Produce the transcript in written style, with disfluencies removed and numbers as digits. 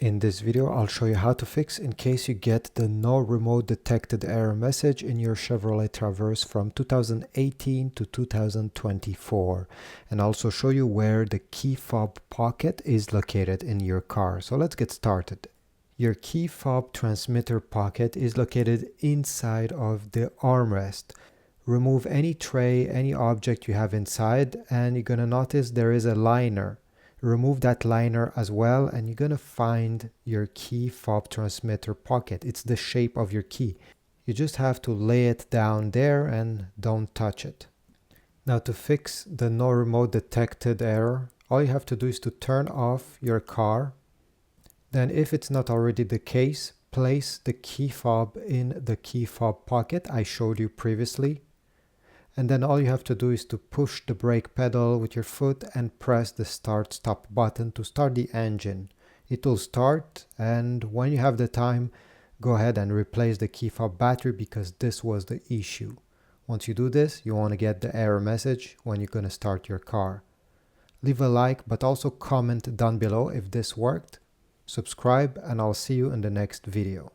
In this video, I'll show you how to fix in case you get the no remote detected error message in your Chevrolet Traverse from 2018 to 2024, and also show you where the key fob pocket is located in your car. So let's get started. Your key fob transmitter pocket is located inside of the armrest. Remove any tray, any object you have inside, and you're going to notice there is a liner. Remove that liner as well, and you're going to find your key fob transmitter pocket. It's the shape of your key. You just have to lay it down there and don't touch it. Now, to fix the no remote detected error, all you have to do is to turn off your car. Then, if it's not already the case, place the key fob in the key fob pocket I showed you previously. And then all you have to do is to push the brake pedal with your foot and press the start-stop button to start the engine. It will start, and when you have the time, go ahead and replace the key fob battery because this was the issue. Once you do this, you want to get the error message when you're going to start your car. Leave a like, but also comment down below if this worked. Subscribe, and I'll see you in the next video.